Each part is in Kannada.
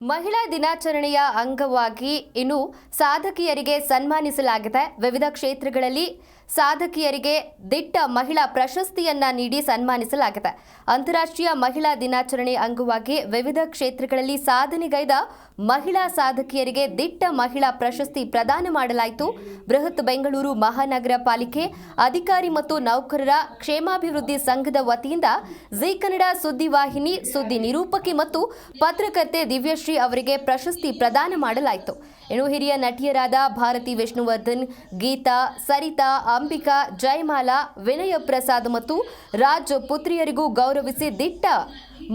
ಮಹಿಳಾ ದಿನಾಚರಣೆಯ ಅಂಗವಾಗಿ ಇನ್ನು ಸಾಧಕಿಯರಿಗೆ ಸನ್ಮಾನಿಸಲಾಗಿದೆ. ವಿವಿಧ ಕ್ಷೇತ್ರಗಳಲ್ಲಿ ಸಾಧಕಿಯರಿಗೆ ದಿಟ್ಟ ಮಹಿಳಾ ಪ್ರಶಸ್ತಿಯನ್ನ ನೀಡಿ ಸನ್ಮಾನಿಸಲಾಗಿದೆ. ಅಂತಾರಾಷ್ಟ್ರೀಯ ಮಹಿಳಾ ದಿನಾಚರಣೆ ಅಂಗವಾಗಿ ವಿವಿಧ ಕ್ಷೇತ್ರಗಳಲ್ಲಿ ಸಾಧನೆಗೈದ ಮಹಿಳಾ ಸಾಧಕಿಯರಿಗೆ ದಿಟ್ಟ ಮಹಿಳಾ ಪ್ರಶಸ್ತಿ ಪ್ರದಾನ ಮಾಡಲಾಯಿತು. ಬೃಹತ್ ಬೆಂಗಳೂರು ಮಹಾನಗರ ಪಾಲಿಕೆ ಅಧಿಕಾರಿ ಮತ್ತು ನೌಕರರ ಕ್ಷೇಮಾಭಿವೃದ್ಧಿ ಸಂಘದ ವತಿಯಿಂದ ಜಿ ಕನ್ನಡ ಸುದ್ದಿವಾಹಿನಿ ಸುದ್ದಿ ನಿರೂಪಕಿ ಮತ್ತು ಪತ್ರಕರ್ತೆ ದಿವ್ಯಶ್ರೀ ಅವರಿಗೆ ಪ್ರಶಸ್ತಿ ಪ್ರದಾನ ಮಾಡಲಾಯಿತು. ಇನ್ನು ಹಿರಿಯ ನಟಿಯರಾದ ಭಾರತಿ ವಿಷ್ಣುವರ್ಧನ್, ಗೀತಾ, ಸರಿತಾ, ಅಂಬಿಕಾ, ಜಯಮಾಲಾ, ವಿನಯ ಪ್ರಸಾದ್ ಮತ್ತು ರಾಜ್ ಪುತ್ರಿಯರಿಗೂ ಗೌರವಿಸಿ ದಿಟ್ಟ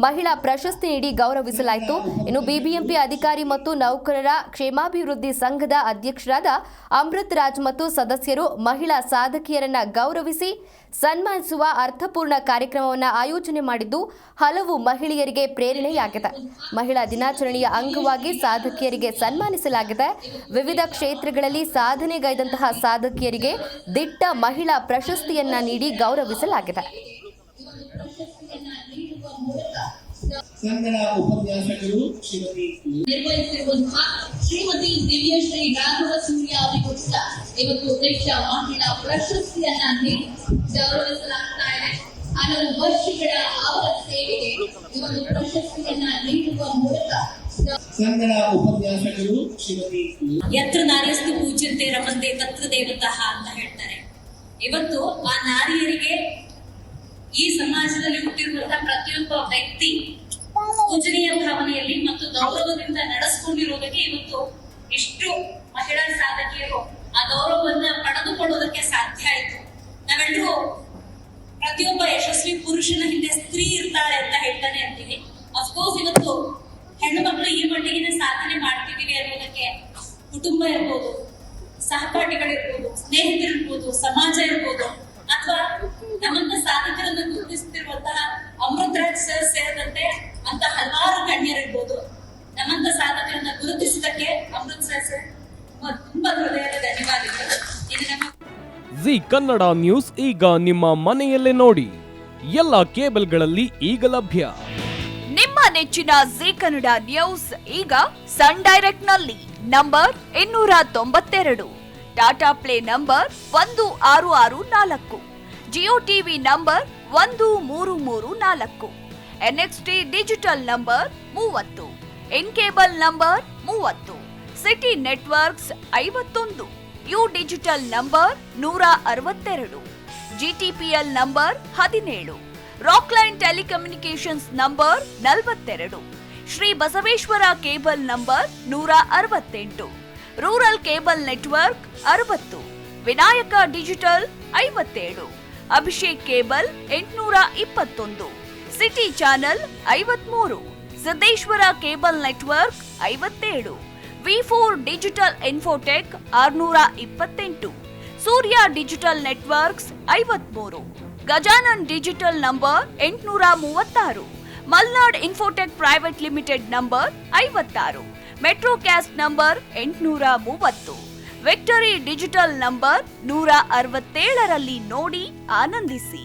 ಮಹಿಳಾ ಪ್ರಶಸ್ತಿ ನೀಡಿ ಗೌರವಿಸಲಾಯಿತು. ಇನ್ನು ಬಿಬಿಎಂಪಿ ಅಧಿಕಾರಿ ಮತ್ತು ನೌಕರರ ಕ್ಷೇಮಾಭಿವೃದ್ಧಿ ಸಂಘದ ಅಧ್ಯಕ್ಷರಾದ ಅಮೃತ್ ರಾಜ್ ಮತ್ತು ಸದಸ್ಯರು ಮಹಿಳಾ ಸಾಧಕಿಯರನ್ನ ಗೌರವಿಸಿ ಸನ್ಮಾನಿಸುವ ಅರ್ಥಪೂರ್ಣ ಕಾರ್ಯಕ್ರಮವನ್ನು ಆಯೋಜನೆ ಮಾಡಿದ್ದು ಹಲವು ಮಹಿಳೆಯರಿಗೆ ಪ್ರೇರಣೆಯಾಗಿದೆ. ಮಹಿಳಾ ದಿನಾಚರಣೆಯ ಅಂಗವಾಗಿ ಸಾಧಕಿಯರಿಗೆ ಸನ್ಮಾನಿಸಲಾಗಿದೆ. ವಿವಿಧ ಕ್ಷೇತ್ರಗಳಲ್ಲಿ ಸಾಧನೆಗೈದಂತಹ ಸಾಧಕಿಯರಿಗೆ ದಿಟ್ಟ ಮಹಿಳಾ ಪ್ರಶಸ್ತಿಯನ್ನ ನೀಡಿ ಗೌರವಿಸಲಾಗಿದೆ. ಕನ್ನಡ ಉಪನ್ಯಾಸಕರು ಶ್ರೀಮತಿ ದಿವ್ಯಶ್ರೀ ರಾಘವ ಸೂರ್ಯ ಅವರಿಗೂ ಇವತ್ತು ದಿಟ್ಟ ಮಹಿಳಾ ಪ್ರಶಸ್ತಿಯನ್ನ ನೀಡಿ ಗೌರವಿಸಲಾಗ್ತಾ ಇದೆ. ಹಲವು ವರ್ಷಗಳ ಅವರ ಸೇವೆಗೆ ಇವತ್ತು ಪ್ರಶಸ್ತಿಯನ್ನ ನೀಡುವ ಮೂಲಕ ಕನ್ನಡ ಉಪನ್ಯಾಸಕರು ಯತ್ರ ನಾರ್ಯಸ್ತು ಪೂಜ್ಯಂತೆ ರಮಂತೆ ತತ್ರ ದೇವತಃ ಅಂತ ಹೇಳ್ತಾರೆ. ಇವತ್ತು ಆ ನಾರಿಯರಿಗೆ ಈ ಸಮಾಜದಲ್ಲಿ ಹುಟ್ಟಿರುವಂತಹ ಪ್ರತಿಯೊಬ್ಬ ವ್ಯಕ್ತಿ ಪೂಜನೀಯ ಭಾವನೆಯಲ್ಲಿ ಮತ್ತು ಗೌರವದಿಂದ ನಡೆಸ್ಕೊಂಡಿರೋದಕ್ಕೆ ಇವತ್ತು ಇಷ್ಟು ಮಹಿಳಾ ಸಾಧಕಿಯರು ಆ ಗೌರವವನ್ನ ಪಡೆದುಕೊಳ್ಳೋದಕ್ಕೆ ಸಾಧ್ಯ ಆಯಿತು. ನಾವೆಲ್ಲರೂ ಪ್ರತಿಯೊಬ್ಬ ಯಶಸ್ವಿ ಪುರುಷನ ಹಿಂದೆ ಸ್ತ್ರೀ ಇರ್ತಾಳೆ ಅಂತ ಹೇಳ್ತಾನೆ ಅಂತೀವಿ. ಅಫ್ಕೋರ್ಸ್ ಇವತ್ತು ಹೆಣ್ಣು ಮಕ್ಕಳು ಈ ಮಟ್ಟಿಗೆ ಸಾಧನೆ ಮಾಡ್ತಿದೀವಿ ಅನ್ನೋದಕ್ಕೆ ಕುಟುಂಬ ಇರ್ಬೋದು, ಸಹಪಾಠಿಗಳಿರ್ಬೋದು, ಸ್ನೇಹಿತರಿರ್ಬೋದು, ಸಮಾಜ ಇರ್ಬೋದು, ಅಥವಾ ನಮ್ಮಂತ ಸಾಧಕರನ್ನು ಗುರುತಿಸುತ್ತಿರುವಂತಹ ಅಮೃತ್ ರಾಜ್ ಸರ್ ಸೇರಿದಂತೆ ಅಂತ ಹಲವಾರು ಗಣ್ಯರಿರ್ಬೋದು. ನಮ್ಮಂತ ಸಾಧಕರನ್ನ ಗುರುತಿಸಿದಕ್ಕೆ ಅಮೃತ್ ಸರ್ ತುಂಬಾ ಹೃದಯದ ಧನ್ಯವಾದಗಳು. ಜಿ ಕನ್ನಡ ನ್ಯೂಸ್ ಈಗ ನಿಮ್ಮ ಮನೆಯಲ್ಲೇ ನೋಡಿ. ಎಲ್ಲ ಕೇಬಲ್ಗಳಲ್ಲಿ ಈಗ ಲಭ್ಯ. ನಿಮ್ಮ ನೆಚ್ಚಿನ ಜಿ ಕನ್ನಡ ನ್ಯೂಸ್ ಈಗ ಸನ್ ಡೈರೆಕ್ಟ್ ನಲ್ಲಿ number 292, Tata Play number 1664, Jio TV number 1334, NXT digital number 30, in cable number 30, city networks 51, U digital number 162, GTPL number 17, Rockline telecommunications number 42, Shri Basaveshwara cable number 168, rural cable network 60, Vinayaka digital 57, Abhishek cable 821, city channel 53, Siddeshwara cable network 57, ವಿ4 digital infotech 628, Surya digital networks 53, Gajanan digital number 836, Malnad infotech private limited number 56, Metrocast number 830, victory digital number 167ರಲ್ಲಿ ನೋಡಿ ಆನಂದಿಸಿ.